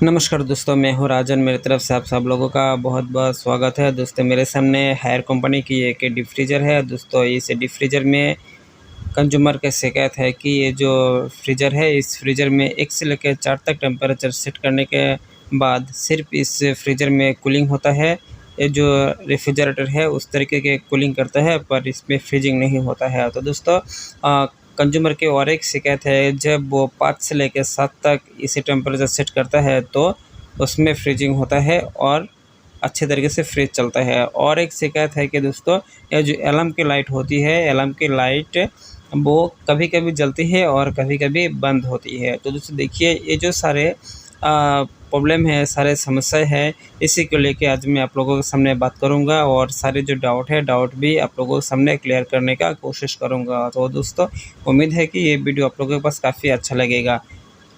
नमस्कार दोस्तों, मैं हूँ राजन। मेरी तरफ से आप सब लोगों का बहुत बहुत स्वागत है। दोस्तों मेरे सामने हायर कंपनी की एक डीप फ्रीज़र है। दोस्तों इस डीप फ्रीज़र में कंज्यूमर की शिकायत है कि ये जो फ्रीज़र है, इस फ्रीज़र में 1 से लेकर 4 तक टेम्परेचर सेट करने के बाद सिर्फ इस फ्रीज़र में कूलिंग होता है। ये जो रेफ्रिजरेटर है उस तरीके के कूलिंग करता है, पर इसमें फ्रीजिंग नहीं होता है। तो दोस्तों कंज्यूमर की और एक शिकायत है, जब वो 5 से लेकर 7 तक इसी टेम्परेचर सेट करता है तो उसमें फ्रीजिंग होता है और अच्छे तरीके से फ्रिज चलता है। और एक शिकायत है कि दोस्तों ये जो अलार्म की लाइट होती है, अलार्म की लाइट वो कभी-कभी जलती है और कभी-कभी बंद होती है। तो दोस्तों देखिए, ये जो सारे प्रॉब्लम है, सारे समस्या है, इसी को लेके आज मैं आप लोगों के सामने बात करूंगा और सारे जो डाउट भी आप लोगों के सामने क्लियर करने का कोशिश करूंगा। तो दोस्तों उम्मीद है कि ये वीडियो आप लोगों के पास काफ़ी अच्छा लगेगा।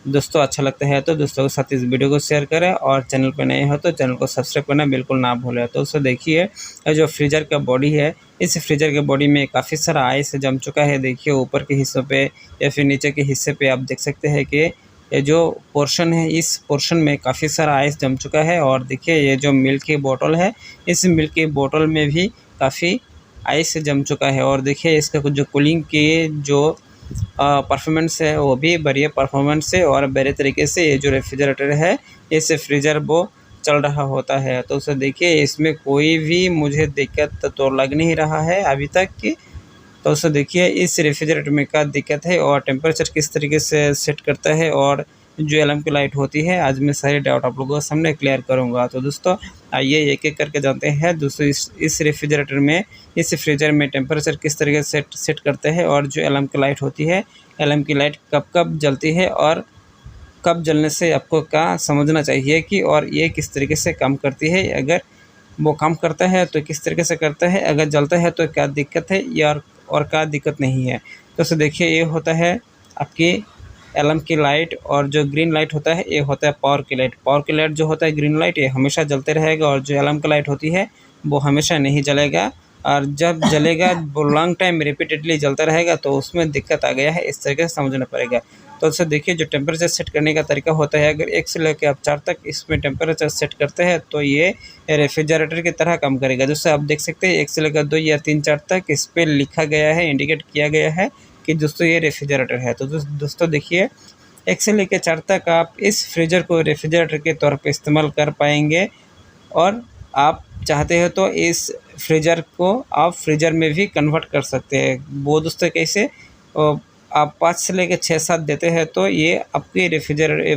दोस्तों अच्छा लगता है तो दोस्तों के साथ इस वीडियो को शेयर करें और चैनल पर नए हो तो चैनल को सब्सक्राइब करना बिल्कुल ना भूलें। तो दोस्तों देखिए, ये जो फ्रीज़र का बॉडी है, इस फ्रीज़र के बॉडी में काफ़ी सारा आइस जम चुका है। देखिए ऊपर के हिस्सों पे या फिर नीचे के हिस्से पे आप देख सकते हैं कि ये जो पोर्शन है, इस पोर्शन में काफ़ी सारा आइस जम चुका है। और देखिए ये जो मिल्क की बोतल है, इस मिल्क की बोतल में भी काफ़ी आइस जम चुका है। और देखिए इसका कुछ जो कूलिंग की जो परफॉर्मेंस है वो भी बढ़िया परफॉर्मेंस है और बढ़िया तरीके से ये जो रेफ्रिजरेटर है, इस फ्रीज़र वो चल रहा होता है। तो उसे देखिए, इसमें कोई भी मुझे दिक्कत तो लग नहीं रहा है अभी तक की। तो उसे देखिए इस रेफ्रिजरेटर में क्या दिक्कत है और टेम्परेचर किस तरीके से सेट करता है और जो अलार्म की लाइट होती है, आज मैं सारे डाउट आप लोगों के सामने क्लियर करूंगा। तो दोस्तों आइए एक एक करके जानते हैं। दोस्तों इस रेफ्रिजरेटर में, इस फ्रीज़र में टेम्परेचर किस तरीके से सेट करते हैं और जो अलार्म की लाइट होती है, अलार्म की लाइट कब कब जलती है और कब जलने से आपको क्या समझना चाहिए कि और ये किस तरीके से काम करती है। अगर वो काम करता है तो किस तरीके से करता है, अगर जलता है तो क्या दिक्कत है या और क्या दिक्कत नहीं है। तो उसे देखिए, ये होता है आपकी अलार्म की लाइट और जो ग्रीन लाइट होता है ये होता है पावर की लाइट। पावर की लाइट जो होता है ग्रीन लाइट, ये हमेशा जलते रहेगा और जो अलार्म की लाइट होती है वो हमेशा नहीं जलेगा। और जब जलेगा वो लॉन्ग टाइम रिपीटेडली जलता रहेगा, तो उसमें दिक्कत आ गया है, इस तरीके से समझना पड़ेगा। तो उससे देखिए जो टेम्परेचर सेट करने का तरीका होता है, अगर 1 से लेकर आप 4 तक इसमें टेम्परेचर सेट करते हैं तो ये रेफ्रिजरेटर की तरह काम करेगा। जैसे आप देख सकते हैं 1 से लेकर 2 या 3 4 तक इस पे लिखा गया है, इंडिकेट किया गया है कि दोस्तों ये रेफ्रिजरेटर है। तो दोस्तों देखिए 1 से लेकर 4 तक आप इस फ्रीज़र को रेफ्रिजरेटर के तौर पे इस्तेमाल कर पाएंगे। और आप चाहते हो तो इस फ्रीज़र को आप फ्रीज़र में भी कन्वर्ट कर सकते हैं। वो दोस्तों कैसे, आप 5 से लेकर 6-7 देते हैं तो ये आपके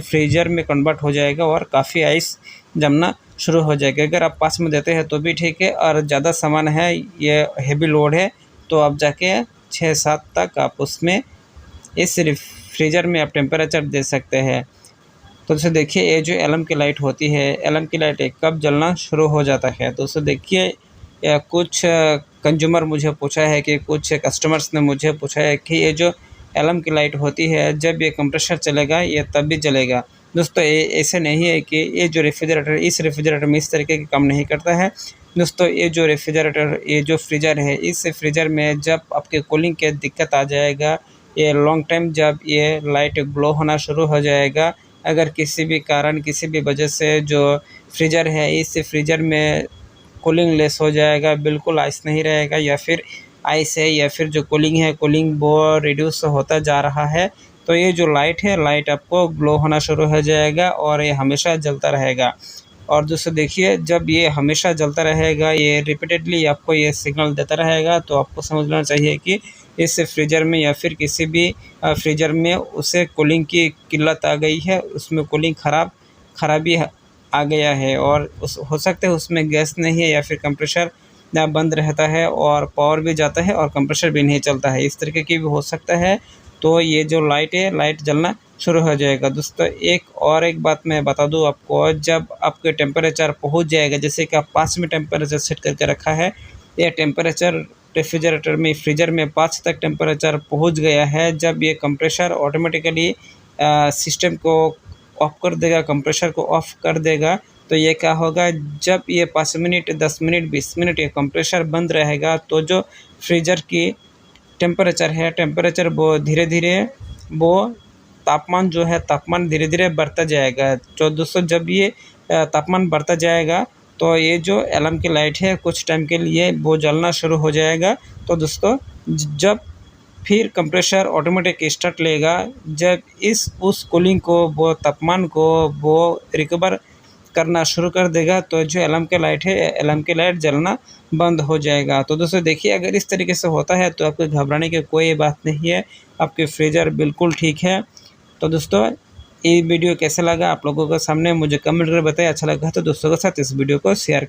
फ्रीज़र में कन्वर्ट हो जाएगा और काफ़ी आइस जमना शुरू हो जाएगा। अगर आप 5 में देते हैं तो भी ठीक है, और ज़्यादा सामान है, ये हेवी लोड है, तो आप जाके 6-7 तक आप उसमें इस फ्रीज़र में आप टेम्परेचर दे सकते हैं। तो दोस्तों देखिए, ये जो अलार्म की लाइट होती है, अलार्म की लाइट कब जलना शुरू हो जाता है। तो दोस्तों देखिए, कुछ कंज्यूमर मुझे पूछा है कि कुछ कस्टमर्स ने मुझे पूछा है कि ये जो अलार्म की लाइट होती है, जब ये कंप्रेसर चलेगा ये तब भी जलेगा। दोस्तों ये ऐसे नहीं है कि ये जो रेफ्रिजरेटर, इस रेफ्रिजरेटर में इस तरीके के काम नहीं करता है। दोस्तों ये जो रेफ्रिजरेटर, ये जो फ्रीज़र है, इस फ्रीज़र में जब आपके कूलिंग के दिक्कत आ जाएगा, ये लॉन्ग टाइम जब ये लाइट ग्लो होना शुरू हो जाएगा, अगर किसी भी कारण, किसी भी वजह से जो फ्रीज़र है, इस फ्रीज़र में कूलिंग लेस हो जाएगा, बिल्कुल आइस नहीं रहेगा, या फिर आइस है या फिर जो कूलिंग है, कूलिंग वो रिड्यूस होता जा रहा है, तो ये जो लाइट है, लाइट आपको ग्लो होना शुरू हो जाएगा और ये हमेशा जलता रहेगा। और दोस्तों देखिए, जब ये हमेशा जलता रहेगा, ये रिपीटेडली आपको ये सिग्नल देता रहेगा, तो आपको समझना चाहिए कि इस फ्रीज़र में या फिर किसी भी फ्रीज़र में उसे कूलिंग की किल्लत आ गई है, उसमें कूलिंग खराबी आ गया है। और उस हो सकता है उसमें गैस नहीं है या फिर कंप्रेसर बंद रहता है और पावर भी जाता है और कंप्रेसर भी नहीं चलता है, इस तरीके की भी हो सकता है। तो ये जो लाइट है, लाइट जलना शुरू हो जाएगा। दोस्तों एक बात मैं बता दूं आपको, जब आपके टेम्परेचर पहुंच जाएगा, जैसे कि आप 5 में टेम्परेचर सेट करके रखा है, ये टेम्परेचर रेफ्रिजरेटर में, फ्रीज़र में 5 तक टेम्परेचर पहुंच गया है, जब ये कंप्रेसर ऑटोमेटिकली सिस्टम को ऑफ कर देगा, कंप्रेसर को ऑफ कर देगा, तो ये क्या होगा, जब ये 5 मिनट, 10 मिनट, 20 मिनट ये कंप्रेसर बंद रहेगा, तो जो फ्रीज़र की टेम्परेचर है, टेम्परेचर वो धीरे धीरे वो तापमान जो है तापमान धीरे-धीरे बढ़ता जाएगा। तो दोस्तों जब ये तापमान बढ़ता जाएगा तो ये जो अलार्म की लाइट है कुछ टाइम के लिए वो जलना शुरू हो जाएगा। तो दोस्तों जब फिर कंप्रेसर ऑटोमेटिक स्टार्ट लेगा, जब उस कूलिंग को वो तापमान को वो रिकवर करना शुरू कर देगा तो जो अलार्म की लाइट है अलार्म की लाइट जलना बंद हो जाएगा। तो दोस्तों देखिए अगर इस तरीके से होता है तो आपको घबराने की कोई बात नहीं है, आपके फ्रीज़र बिल्कुल ठीक है। तो दोस्तों ये वीडियो कैसा लगा आप लोगों के सामने मुझे कमेंट करके बताइए। अच्छा लगा तो दोस्तों के साथ इस वीडियो को शेयर करें।